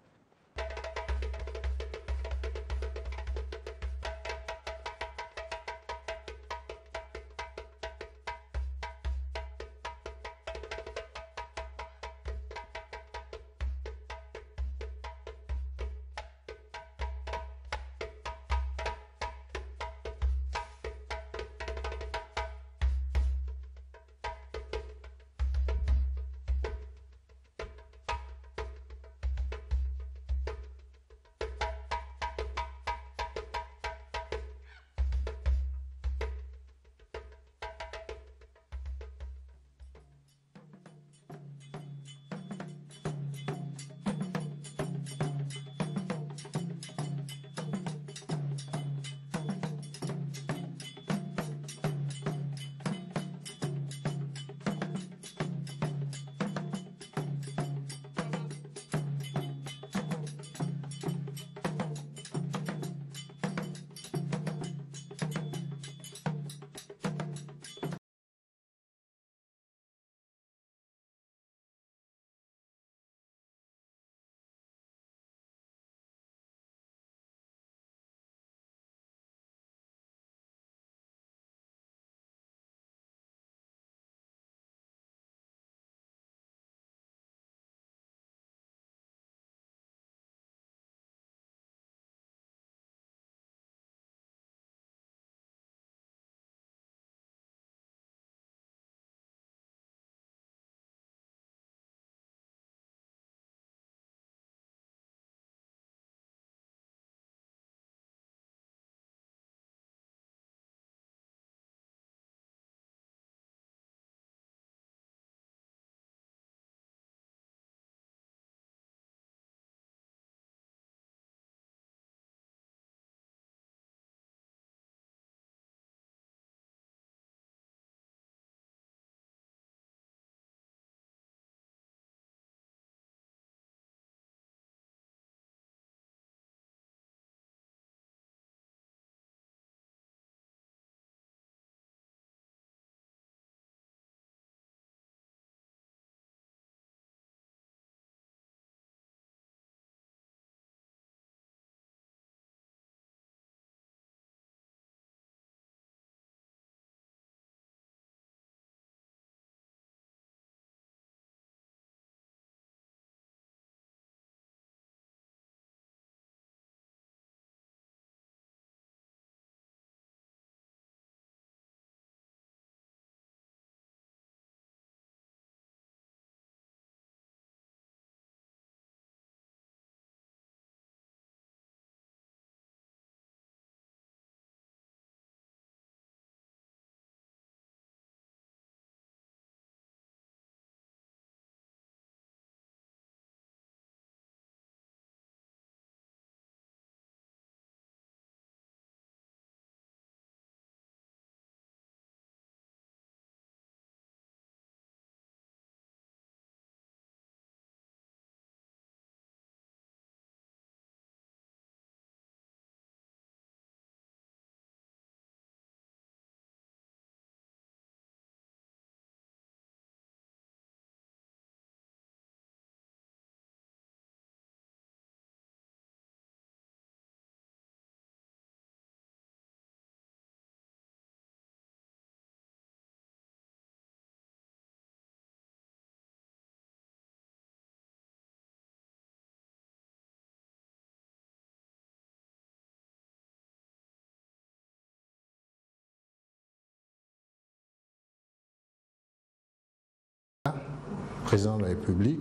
président de la République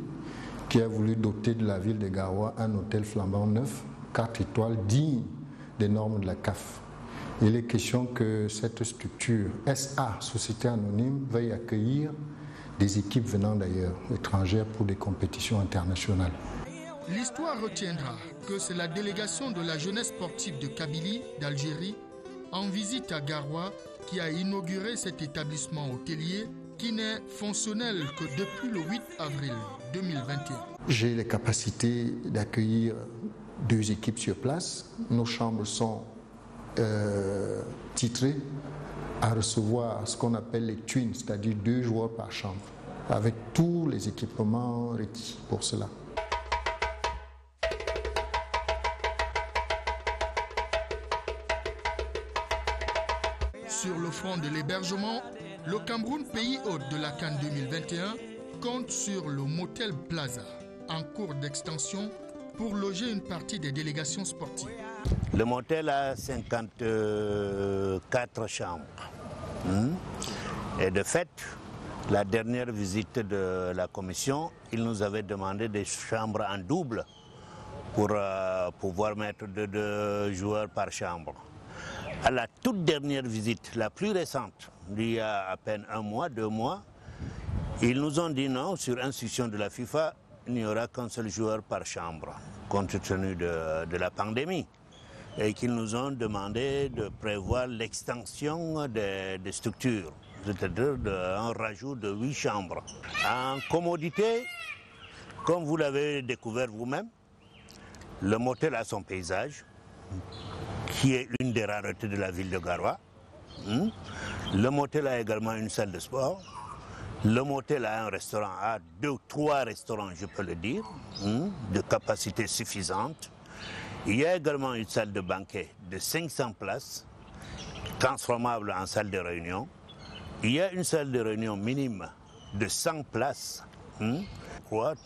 qui a voulu doter de la ville de Garoua un hôtel flambant neuf, 4 étoiles, digne des normes de la CAF. Il est question que cette structure SA, Société Anonyme, veuille accueillir des équipes venant d'ailleurs, étrangères, pour des compétitions internationales. L'histoire retiendra que c'est la délégation de la jeunesse sportive de Kabylie, d'Algérie, en visite à Garoua, qui a inauguré cet établissement hôtelier qui n'est fonctionnel que depuis le 8 avril 2021. J'ai les capacités d'accueillir 2 équipes sur place. Nos chambres sont titrées à recevoir ce qu'on appelle les twins, c'est-à-dire 2 joueurs par chambre, avec tous les équipements requis pour cela. Sur le front de l'hébergement, le Cameroun, pays hôte de la CAN 2021, compte sur le Motel Plaza, en cours d'extension, pour loger une partie des délégations sportives. Le motel a 54 chambres. Et de fait, la dernière visite de la commission, il nous avait demandé des chambres en double pour pouvoir mettre 2 joueurs par chambre. À la toute dernière visite, la plus récente, il y a à peine 1 mois, 2 mois, ils nous ont dit non, sur instruction de la FIFA, il n'y aura qu'un seul joueur par chambre, compte tenu de la pandémie. Et qu'ils nous ont demandé de prévoir l'extension des structures, c'est-à-dire un rajout de 8 chambres. En commodité, comme vous l'avez découvert vous-même, le motel a son paysage, qui est une des raretés de la ville de Garoua. Le motel a également une salle de sport. Le motel a un restaurant, a 2 ou 3 restaurants, je peux le dire, de capacité suffisante. Il y a également une salle de banquet de 500 places, transformable en salle de réunion. Il y a une salle de réunion minime de 100 places.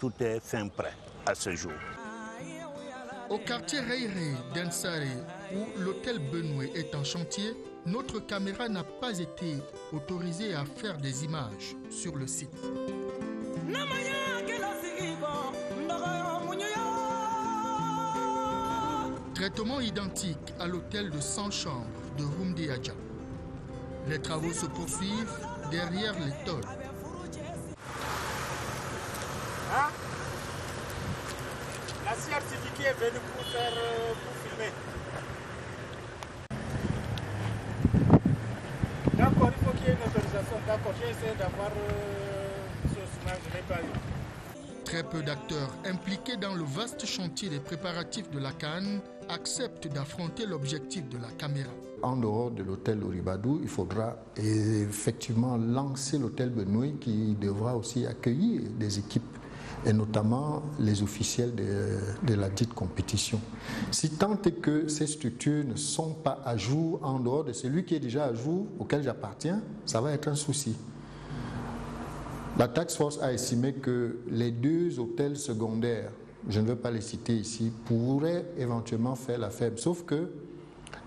Tout est fin prêt à ce jour. Au quartier Reiré d'Ensaré, où l'hôtel Benoué est en chantier, notre caméra n'a pas été autorisée à faire des images sur le site. Traitement identique à l'hôtel de 100 chambres de Rumdiadja. Les travaux se poursuivent derrière les tôles. La scientifique est venue pour filmer. D'accord, il faut qu'il y ait une autorisation. D'accord, j'ai essayé d'avoir ce document, je n'ai pas eu. Très peu d'acteurs impliqués dans le vaste chantier des préparatifs de la CAN acceptent d'affronter l'objectif de la caméra. En dehors de l'hôtel Oribadou, il faudra effectivement lancer l'hôtel Benoué qui devra aussi accueillir des équipes et notamment les officiels de la dite compétition. Si tant est que ces structures ne sont pas à jour en dehors de celui qui est déjà à jour, auquel j'appartiens, ça va être un souci. La Task Force a estimé que les 2 hôtels secondaires, je ne veux pas les citer ici, pourraient éventuellement faire l'affaire. Sauf que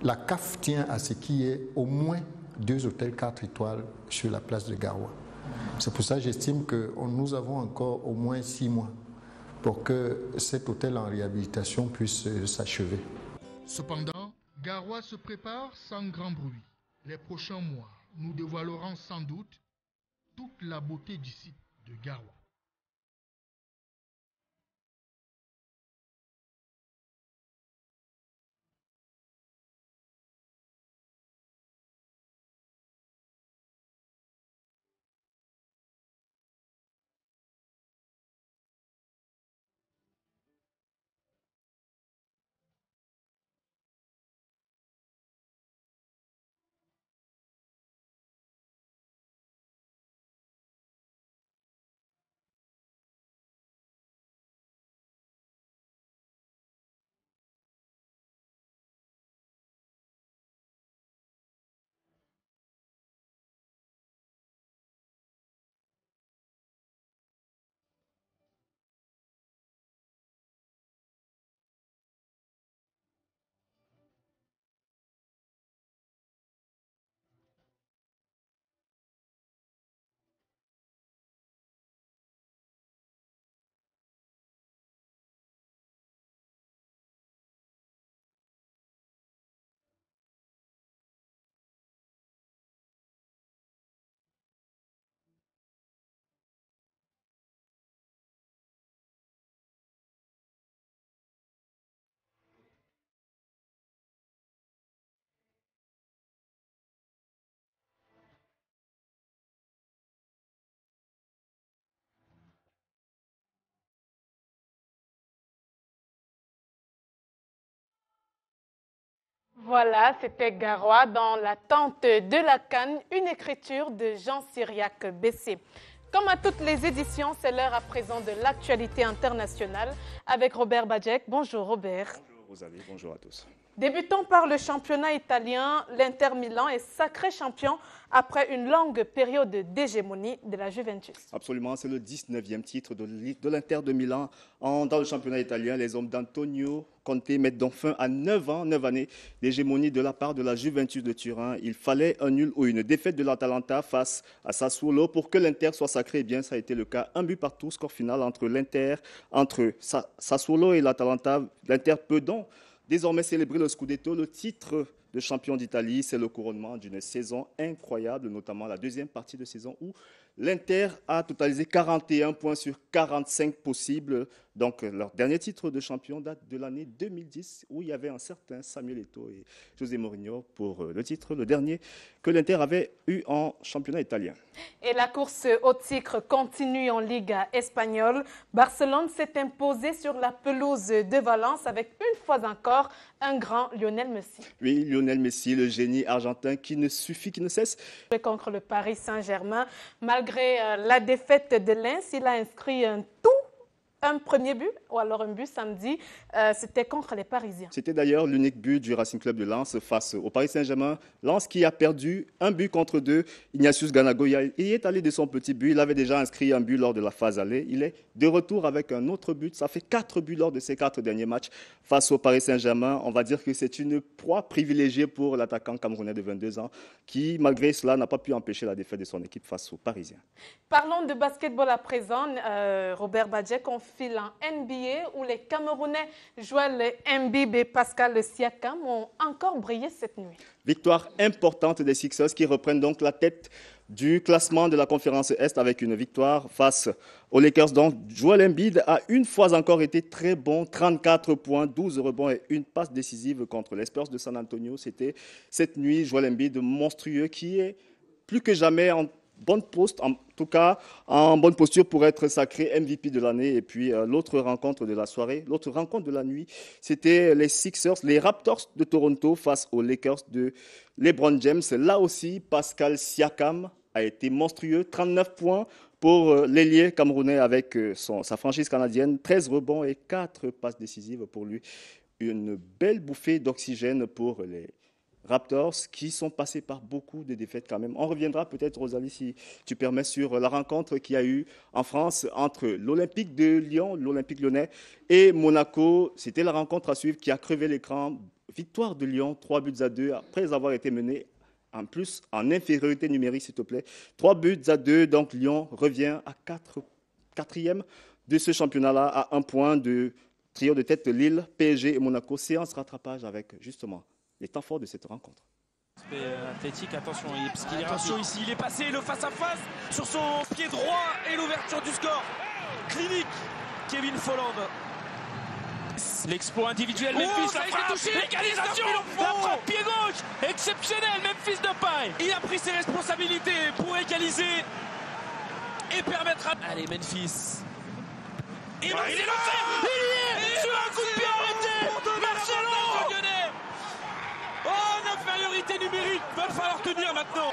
la CAF tient à ce qu'il y ait au moins 2 hôtels 4 étoiles sur la place de Garoua. C'est pour ça que j'estime que nous avons encore au moins 6 mois pour que cet hôtel en réhabilitation puisse s'achever. Cependant, Garoua se prépare sans grand bruit. Les prochains mois nous dévoilerons sans doute toute la beauté du site de Garoua. Voilà, c'était Garoua dans l'attente de la CAN, une écriture de Jean Cyriac Bessé. Comme à toutes les éditions, c'est l'heure à présent de l'actualité internationale avec Robert Badjek. Bonjour Robert. Bonjour Rosalie, bonjour à tous. Débutons par le championnat italien, l'Inter Milan est sacré champion après une longue période d'hégémonie de la Juventus. Absolument, c'est le 19e titre de l'Inter de Milan dans le championnat italien. Les hommes d'Antonio Conte mettent donc fin à 9 années d'hégémonie de la part de la Juventus de Turin. Il fallait un nul ou une défaite de l'Atalanta face à Sassuolo pour que l'Inter soit sacré. Eh bien, ça a été le cas. Un but partout, score final entre Sassuolo et l'Atalanta. L'Inter peut donc désormais célébrer le Scudetto, le titre de champion d'Italie. C'est le couronnement d'une saison incroyable, notamment la deuxième partie de saison où l'Inter a totalisé 41 points sur 45 possibles. Donc, leur dernier titre de champion date de l'année 2010, où il y avait un certain Samuel Eto'o et José Mourinho pour le titre, le dernier que l'Inter avait eu en championnat italien. Et la course au titre continue en Liga espagnole. Barcelone s'est imposé sur la pelouse de Valence avec une fois encore un grand Lionel Messi. Oui, Lionel Messi, le génie argentin qui ne cesse. Contre le Paris Saint-Germain, malgré la défaite de Lens, il a inscrit un premier but, ou alors un but samedi, c'était contre les Parisiens. C'était d'ailleurs l'unique but du Racing Club de Lens face au Paris Saint-Germain. Lens qui a perdu un but contre 2. Ignatius Ganago, il est allé de son petit but. Il avait déjà inscrit un but lors de la phase aller. Il est de retour avec un autre but. Ça fait 4 buts lors de ces 4 derniers matchs face au Paris Saint-Germain. On va dire que c'est une proie privilégiée pour l'attaquant camerounais de 22 ans qui, malgré cela, n'a pas pu empêcher la défaite de son équipe face aux Parisiens. Parlons de basketball à présent. Robert Badjek, on file en NBA où les Camerounais Joel Embiid et Pascal Siakam ont encore brillé cette nuit. Victoire importante des Sixers qui reprennent donc la tête du classement de la conférence Est avec une victoire face aux Lakers. Donc, Joel Embiid a une fois encore été très bon, 34 points, 12 rebonds et une passe décisive contre les Spurs de San Antonio. C'était cette nuit, Joel Embiid monstrueux qui est plus que jamais en bonne posture pour être sacré MVP de l'année. Et puis l'autre rencontre de la soirée, l'autre rencontre de la nuit, c'était les Sixers, les Raptors de Toronto face aux Lakers de LeBron James. Là aussi, Pascal Siakam a été monstrueux, 39 points pour l'ailier camerounais avec sa franchise canadienne, 13 rebonds et 4 passes décisives pour lui. Une belle bouffée d'oxygène pour les Raptors qui sont passés par beaucoup de défaites quand même. On reviendra peut-être, Rosalie, si tu permets, sur la rencontre qu'il y a eu en France entre l'Olympique de Lyon, l'Olympique lyonnais et Monaco. C'était la rencontre à suivre qui a crevé l'écran. Victoire de Lyon, 3-2 après avoir été mené en plus en infériorité numérique, s'il te plaît. 3-2, donc Lyon revient à 4e de ce championnat-là, à 1 point de trio de tête Lille, PSG et Monaco. Séance rattrapage avec justement les temps forts de cette rencontre. Athlétique, attention, ici, il est passé, le face-à-face sur son pied droit et l'ouverture du score. Clinique, Kevin Folland. L'exploit individuel, Memphis, la frappe, l'égalisation, la frappe pied gauche, exceptionnel, Memphis Depay. Il a pris ses responsabilités pour égaliser et permettre à... Allez, Memphis. Et il le fait, il y est, sur un coup de pied arrêté, Marcelo. Oh, l'infériorité numérique, va falloir tenir maintenant.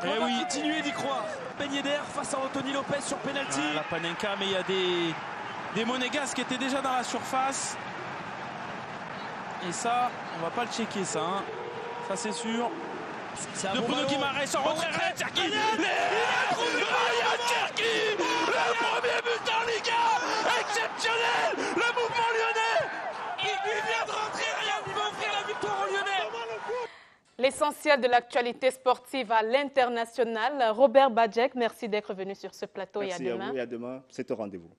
Et oui, continuer d'y croire. Ben Yedder face à Anthony Lopez sur penalty. La Panenka, mais il y a des Monégasques qui étaient déjà dans la surface. Et ça, on va pas le checker ça. Hein. Ça c'est sûr. De Bruno Guimaraes en retrait. Ryan Cherki. Il a trouvé Ryan Cherki. Le premier but en Liga. Exceptionnel. Le mouvement lyonnais. Il vient de rentrer. Rien ne va offrir la victoire aux Lyonnais. L'essentiel de l'actualité sportive à l'international. Robert Badjek, merci d'être venu sur ce plateau. Merci et à demain. Vous et à demain, c'est au rendez-vous.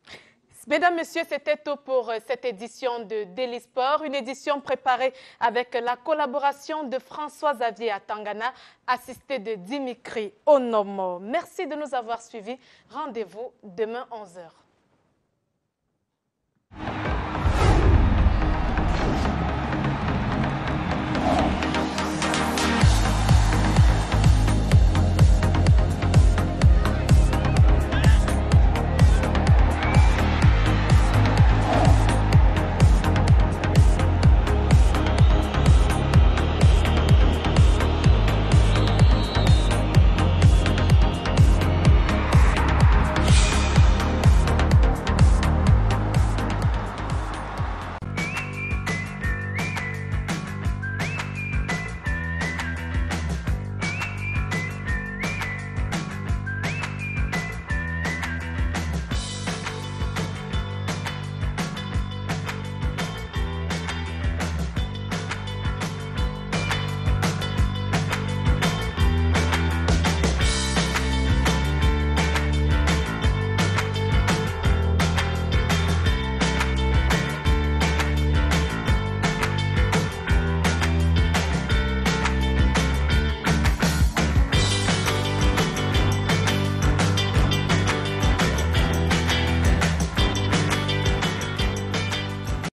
Mesdames, Messieurs, c'était tout pour cette édition de Daily Sport, une édition préparée avec la collaboration de François-Xavier Atangana, assisté de Dimitri Onomo. Merci de nous avoir suivis. Rendez-vous demain 11h.